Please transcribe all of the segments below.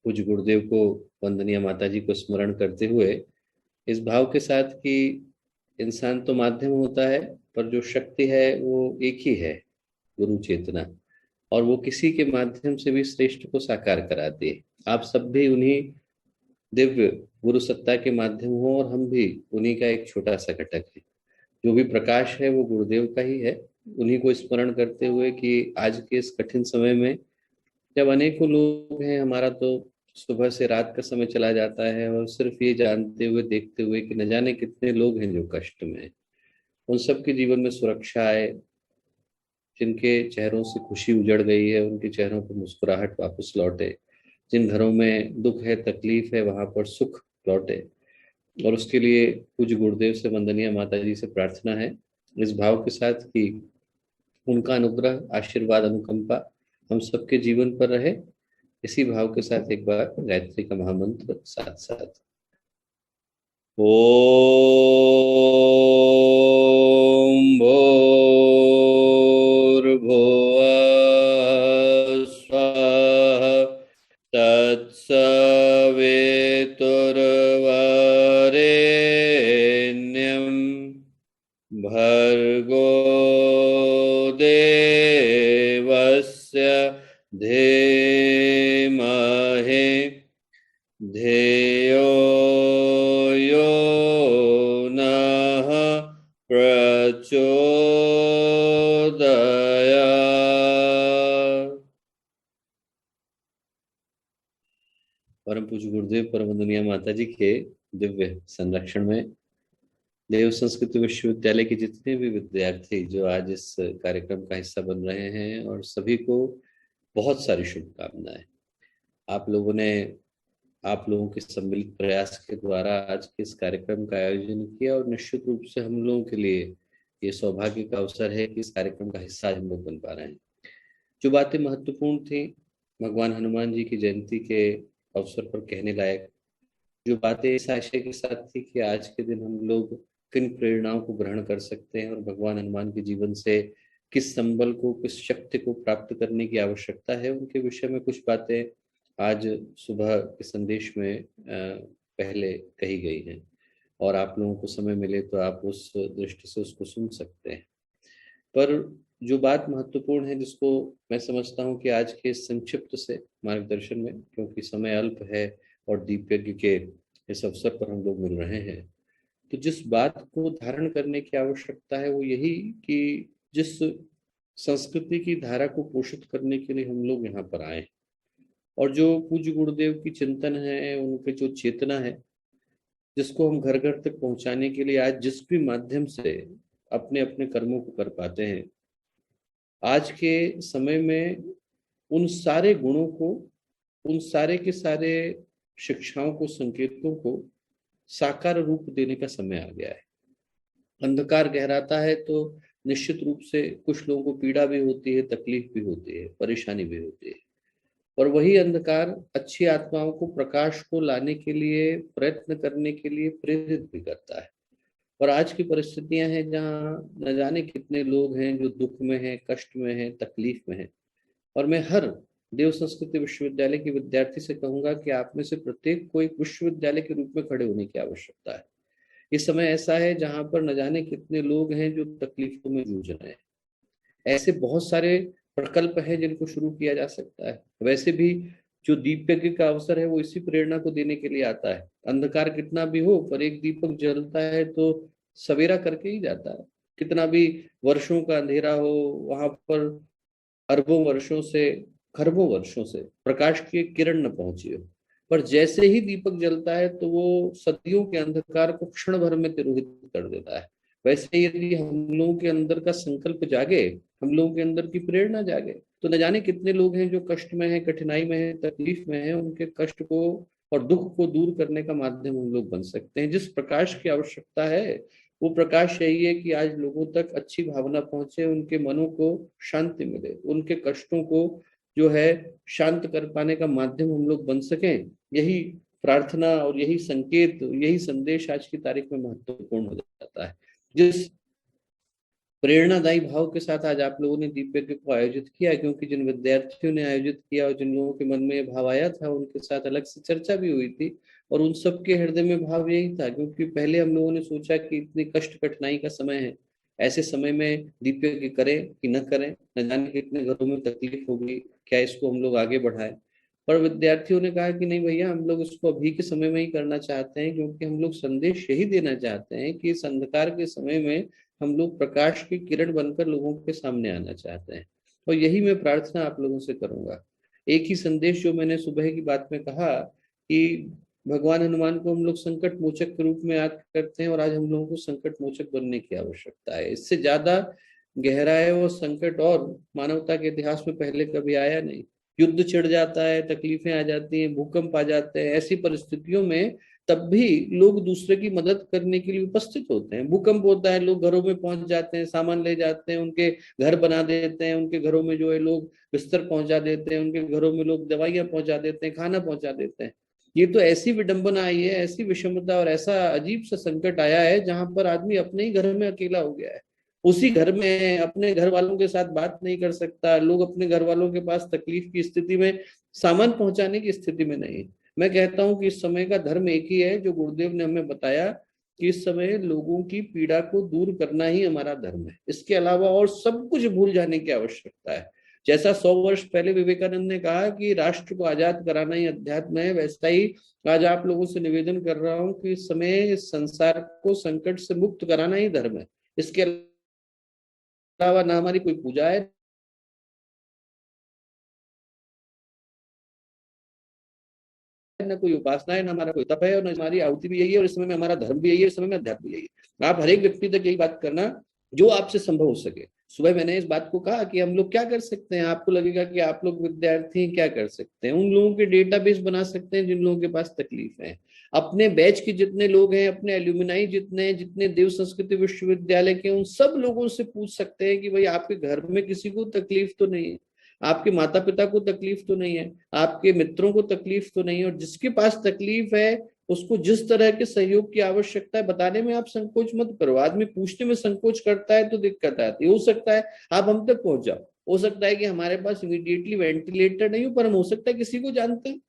पूज्य गुरुदेव को, वंदनीय माता जी को स्मरण करते हुए इस भाव के साथ कि इंसान तो माध्यम होता है, पर जो शक्ति है वो एक ही है, गुरु चेतना। और वो किसी के माध्यम से भी श्रेष्ठ को साकार कराती है। आप सब भी उन्हीं दिव्य गुरु सत्ता के माध्यम हो, और हम भी उन्हीं का एक छोटा सा घटक है। जो भी प्रकाश है वो गुरुदेव का ही है। उन्हीं को स्मरण करते हुए कि आज के इस कठिन समय में जब अनेकों लोग हैं, हमारा तो सुबह से रात का समय चला जाता है, और सिर्फ ये जानते हुए देखते हुए कि न जाने कितने लोग हैं जो कष्ट में हैं, उन सबके जीवन में सुरक्षा आए। जिनके चेहरों से खुशी उजड़ गई है, उनके चेहरों पर मुस्कुराहट वापस लौटे। जिन घरों में दुख है, तकलीफ है, वहां पर सुख लौटे। और उसके लिए पूज्य गुरुदेव से, वंदनीय माता जी से प्रार्थना है इस भाव के साथ कि उनका अनुग्रह, आशीर्वाद, अनुकंपा हम सबके जीवन पर रहे। इसी भाव के साथ एक बार गायत्री का महामंत्र साथ साथ। ओम भूर्भुवः स्वः तत्सवितुर्वरेण्यं भर्गो देवस्य धीमहि धियो यो नः प्रचोदयात्। परम पूज्य गुरुदेव, परम वंदनीय माता जी के दिव्य संरक्षण में देव संस्कृत विश्वविद्यालय के जितने भी विद्यार्थी जो आज इस कार्यक्रम का हिस्सा बन रहे हैं, और सभी को बहुत सारी शुभकामनाएं। आप लोगों ने, आप लोगों के सम्मिलित प्रयास के द्वारा आज के इस कार्यक्रम का आयोजन किया, और निश्चित रूप से हम लोगों के लिए ये सौभाग्य का अवसर है कि इस कार्यक्रम का हिस्सा हम लोग बन पा रहे हैं। जो बातें महत्वपूर्ण थी, भगवान हनुमान जी की जयंती के अवसर पर कहने लायक जो बातें इस आशय के साथ थी कि आज के दिन हम लोग किन प्रेरणाओं को ग्रहण कर सकते हैं, और भगवान हनुमान के जीवन से किस संबल को, किस शक्ति को प्राप्त करने की आवश्यकता है, उनके विषय में कुछ बातें आज सुबह के संदेश में पहले कही गई हैं। और आप लोगों को समय मिले तो आप उस दृष्टि से उसको सुन सकते हैं। पर जो बात महत्वपूर्ण है, जिसको मैं समझता हूँ कि आज के संक्षिप्त से मार्गदर्शन में, क्योंकि समय अल्प है और दीप यज्ञ के इस अवसर पर हम लोग मिल रहे हैं, तो जिस बात को धारण करने की आवश्यकता है वो यही कि जिस संस्कृति की धारा को पोषित करने के लिए हम लोग यहाँ पर आए, और जो पूज्य गुरुदेव की चिंतन है, उनके जो चेतना है, जिसको हम घर घर तक पहुंचाने के लिए आज जिस भी माध्यम से अपने अपने कर्मों को कर पाते हैं, आज के समय में उन सारे गुणों को, उन सारे के सारे शिक्षाओं को, संकेतों को साकार रूप देने का समय आ गया है। अंधकार गहराता है तो निश्चित रूप से कुछ लोगों को पीड़ा भी होती है, तकलीफ भी होती है, परेशानी भी होती है। और वही अंधकार अच्छी आत्माओं को, प्रकाश को लाने के लिए, प्रयत्न करने के लिए प्रेरित भी करता है। और आज की परिस्थितियां हैं जहाँ न जाने कितने लोग हैं जो दुख में हैं, कष्ट में हैं, तकलीफ में हैं। और मैं हर देव संस्कृति विश्वविद्यालय के विद्यार्थी से कहूंगा कि आप में से प्रत्येक को एक विश्वविद्यालय के रूप में खड़े होने की आवश्यकता है। इस समय ऐसा है जहां पर न जाने कितने लोग हैं जो तकलीफों में जूझ रहे हैं। ऐसे बहुत सारे प्रकल्प हैं जिनको शुरू किया जा सकता है। वैसे भी जो दीप यज्ञ का अवसर है वो इसी प्रेरणा को देने के लिए आता है। अंधकार कितना भी हो, पर एक दीपक जलता है तो सवेरा करके ही जाता है। कितना भी वर्षों का अंधेरा हो, वहां पर अरबों वर्षों से, खरबों वर्षों से प्रकाश की एक किरण न पहुंची हो, पर जैसे ही दीपक जलता है तो वो सदियों के अंधकार को क्षण भर में तिरोहित कर देता है। वैसे ही यदि हम लोगों के अंदर का संकल्प जागे, हम लोगों के अंदर की प्रेरणा जागे, तो न जाने कितने लोग हैं जो कष्ट में हैं, कठिनाई में हैं, तकलीफ में हैं, उनके कष्ट को और दुख को दूर करने का माध्यम हम लोग बन सकते हैं। जिस प्रकाश की आवश्यकता है वो प्रकाश यही है कि आज लोगों तक अच्छी भावना पहुंचे, उनके मनों को शांति मिले, उनके कष्टों को जो है शांत कर पाने का माध्यम हम लोग बन सकें। यही प्रार्थना और यही संकेत, यही संदेश आज की तारीख में महत्वपूर्ण हो जाता है। जिस प्रेरणादायी भाव के साथ आज आप लोगों ने दीप यज्ञ को आयोजित किया, क्योंकि जिन विद्यार्थियों ने आयोजित किया और जिन लोगों के मन में ये भाव आया था उनके साथ अलग से चर्चा भी हुई थी, और उन सबके हृदय में भाव यही था, क्योंकि पहले हम लोगों ने सोचा कि इतनी कष्ट कठिनाई का समय है, ऐसे समय में दीप यज्ञ करें कि न करें, न जाने कितने घरों में तकलीफ होगी, क्या इसको हम लोग आगे बढ़ाएं। पर विद्यार्थियों ने कहा कि नहीं भैया, हम लोग इसको अभी के समय में ही करना चाहते हैं, क्योंकि हम लोग संदेश यही देना चाहते हैं कि इस अंधकार के समय में हम लोग प्रकाश की किरण बनकर लोगों के सामने आना चाहते हैं। और यही मैं प्रार्थना आप लोगों से करूंगा। एक ही संदेश जो मैंने सुबह की बात में कहा कि भगवान हनुमान को हम लोग संकट मोचक के रूप में याद करते हैं, और आज हम लोगों को संकट मोचक बनने की आवश्यकता है। इससे ज्यादा गहराई और संकट और मानवता के इतिहास में पहले कभी आया नहीं। युद्ध छिड़ जाता है, तकलीफें आ जाती हैं, भूकंप आ जाते हैं, ऐसी परिस्थितियों में तब भी लोग दूसरे की मदद करने के लिए उपस्थित होते हैं। भूकंप होता है, लोग घरों में पहुंच जाते हैं, सामान ले जाते हैं, उनके घर बना देते हैं, उनके घरों में जो है लोग बिस्तर पहुंचा देते हैं, उनके घरों में लोग दवाइयां पहुंचा देते हैं, खाना पहुंचा देते हैं। ये तो ऐसी विडंबना आई है, ऐसी विषमता और ऐसा अजीब सा संकट आया है जहां पर आदमी अपने ही घर में अकेला हो गया है। उसी घर में अपने घर वालों के साथ बात नहीं कर सकता, लोग अपने घर वालों के पास तकलीफ की स्थिति में सामान पहुंचाने की स्थिति में नहीं। मैं कहता हूं कि इस समय का धर्म एक ही है, जो गुरुदेव ने हमें बताया कि इस समय लोगों की पीड़ा को दूर करना ही हमारा धर्म है। इसके अलावा और सब कुछ भूल जाने की आवश्यकता है। जैसा 100 वर्ष पहले विवेकानंद ने कहा कि राष्ट्र को आजाद कराना ही अध्यात्म है, वैसा ही आज आप लोगों से निवेदन कर रहा हूं कि इस समय इस संसार को संकट से मुक्त कराना ही धर्म है। इसके अलावा ना हमारी कोई पूजा है, न कोई उपासना है, न हमारा कोई तप है, और न हमारी आहुति भी यही है, और इस समय में हमारा धर्म भी यही है, इस समय में अध्यात्म भी यही है। आप हर एक व्यक्ति तक यही बात करना जो आपसे संभव हो सके। सुबह मैंने इस बात को कहा कि हम लोग क्या कर सकते हैं। आपको लगेगा कि आप लोग विद्यार्थी क्या कर सकते हैं। उन लोगों के डेटाबेस बना सकते हैं जिन लोगों के पास तकलीफ है। अपने बैच के जितने लोग हैं, अपने एल्यूमिनाई जितने हैं, जितने देव संस्कृति विश्वविद्यालय के, उन सब लोगों से पूछ सकते हैं कि भाई आपके घर में किसी को तकलीफ तो नहीं है, आपके माता पिता को तकलीफ तो नहीं है, आपके मित्रों को तकलीफ तो नहीं है। और जिसके पास तकलीफ है उसको जिस तरह के सहयोग की आवश्यकता है बताने में आप संकोच मत करो। आदमी पूछने में संकोच करता है तो दिक्कत आती है। हो सकता है आप हम तक पहुंच जाओ, हो सकता है कि हमारे पास इमीडिएटली वेंटिलेटर नहीं हो, पर हम हो सकता है किसी को जानते हैं,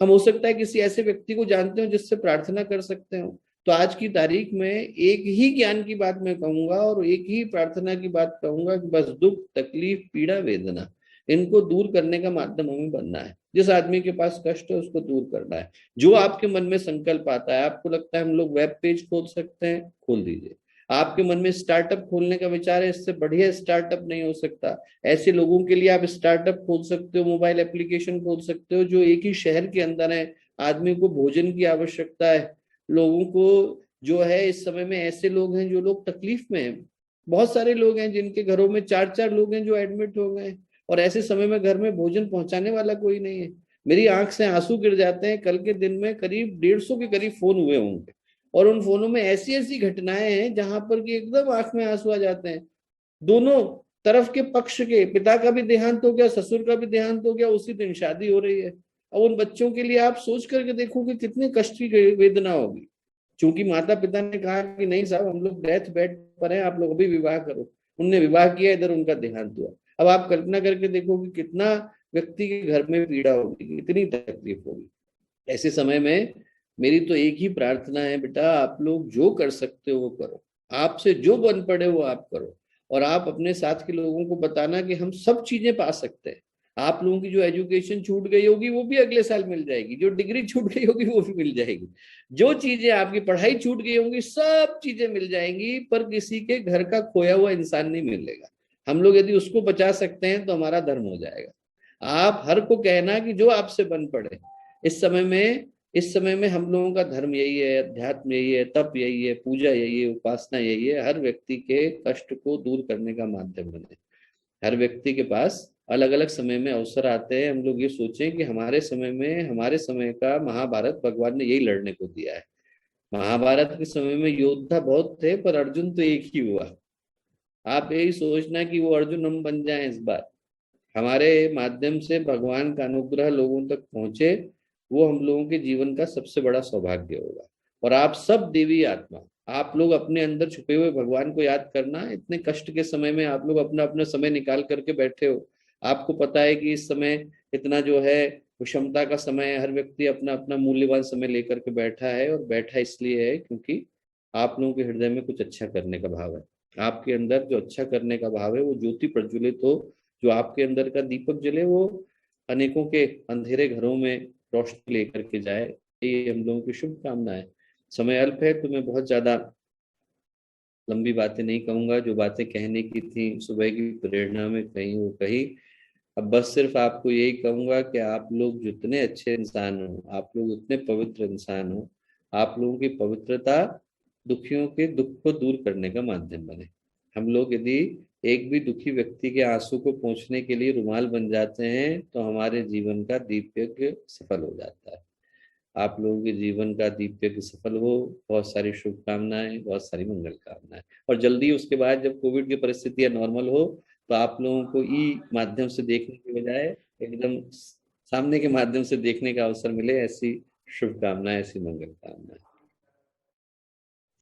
हम हो सकता है किसी ऐसे व्यक्ति को जानते हो जिससे प्रार्थना कर सकते हो। तो आज की तारीख में एक ही ज्ञान की बात मैं कहूंगा और एक ही प्रार्थना की बात कहूंगा कि बस दुख तकलीफ पीड़ा वेदना, इनको दूर करने का माध्यम हमें बनना है। जिस आदमी के पास कष्ट है उसको दूर करना है। जो आपके मन में संकल्प आता है, आपको लगता है हम लोग वेब पेज खोल सकते हैं, खोल दीजिए। आपके मन में स्टार्टअप खोलने का विचार है, इससे बढ़िया स्टार्टअप नहीं हो सकता। ऐसे लोगों के लिए आप स्टार्टअप खोल सकते हो, मोबाइल एप्लीकेशन खोल सकते हो जो एक ही शहर के अंदर है। आदमी को भोजन की आवश्यकता है, लोगों को जो है इस समय में ऐसे लोग हैं जो लोग तकलीफ में हैं। बहुत सारे लोग हैं जिनके घरों में 4-4 लोग हैं जो एडमिट हो गए, और ऐसे समय में घर में भोजन पहुंचाने वाला कोई नहीं है। मेरी आंख से आंसू गिर जाते हैं। कल के दिन में करीब 150 के करीब फोन हुए होंगे, और उन फोनों में ऐसी ऐसी घटनाएं हैं जहां पर कि एकदम आंख में आंसू आ जाते हैं। दोनों तरफ के पक्ष के, पिता का भी देहांत हो गया, ससुर का भी देहांत हो गया, उसी दिन शादी हो रही है। और उन बच्चों के लिए आप सोच करके देखो कि कितनी कष्ट की वेदना होगी। क्योंकि माता पिता ने कहा कि नहीं साहब, हम लोग डेथ बेड पर हैं, आप लोग अभी विवाह करो। उनने विवाह किया, इधर उनका देहांत हुआ। अब आप कल्पना करके देखो कि कितना व्यक्ति के घर में पीड़ा होगी, कितनी तकलीफ होगी। ऐसे समय में मेरी तो एक ही प्रार्थना है, बेटा आप लोग जो कर सकते हो वो करो, आपसे जो बन पड़े वो आप करो। और आप अपने साथ के लोगों को बताना कि हम सब चीजें पा सकते हैं। आप लोगों की जो एजुकेशन छूट गई होगी वो भी अगले साल मिल जाएगी, जो डिग्री छूट गई होगी वो भी मिल जाएगी, जो चीजें आपकी पढ़ाई छूट गई होंगी सब चीजें मिल जाएंगी, पर किसी के घर का खोया हुआ इंसान नहीं मिलेगा। हम लोग यदि उसको बचा सकते हैं तो हमारा धर्म हो जाएगा। आप हर को कहना कि जो आपसे बन पड़े। इस समय में इस समय में हम लोगों का धर्म यही है, अध्यात्म यही है, तप यही है, पूजा यही है, उपासना यही है, हर व्यक्ति के कष्ट को दूर करने का माध्यम बने। हर व्यक्ति के पास अलग अलग समय में अवसर आते हैं। हम लोग ये सोचें कि हमारे समय में, हमारे समय का महाभारत भगवान ने यही लड़ने को दिया है। महाभारत के समय में योद्धा बहुत थे पर अर्जुन तो एक ही हुआ। आप यही सोचना कि वो अर्जुन हम बन जाएं इस बार, हमारे माध्यम से भगवान का अनुग्रह लोगों तक पहुंचे, वो हम लोगों के जीवन का सबसे बड़ा सौभाग्य होगा। और आप सब देवी आत्मा, आप लोग अपने अंदर छुपे हुए भगवान को याद करना। इतने कष्ट के समय में आप लोग अपना अपना समय निकाल करके बैठे हो। आपको पता है कि इस समय इतना जो है विषमता का समय है, हर व्यक्ति अपना अपना मूल्यवान समय लेकर के बैठा है, और बैठा इसलिए है क्योंकि आप लोगों के हृदय में कुछ अच्छा करने का भाव है। आपके अंदर जो अच्छा करने का भाव है वो ज्योति प्रज्वलित हो, जो आपके अंदर का दीपक जले वो अनेकों के अंधेरे घरों में रोशनी लेकर के जाए। ये हम लोगों की शुभकामना है। समय अल्प है तो मैं बहुत ज्यादा लंबी बातें नहीं कहूंगा। जो बातें कहने की थी सुबह की प्रेरणा में कहीं वो कही। अब बस सिर्फ आपको यही कहूंगा कि आप लोग जितने अच्छे इंसान हो, आप लोग उतने पवित्र इंसान हो, आप लोगों की पवित्रता दुखियों के दुख को दूर करने का माध्यम बने। हम लोग यदि एक भी दुखी व्यक्ति के आंसू को पोंछने के लिए रुमाल बन जाते हैं तो हमारे जीवन का दीपक सफल हो जाता है। आप लोगों के जीवन का दीपक सफल हो। बहुत सारी शुभकामनाएं, बहुत सारी मंगल कामनाएं। और जल्दी उसके बाद जब कोविड की परिस्थितियां नॉर्मल हो तो आप लोगों को ई माध्यम से देखने के बजाय एकदम सामने के माध्यम से देखने का अवसर मिले, ऐसी शुभकामनाएं, ऐसी मंगल कामनाएं।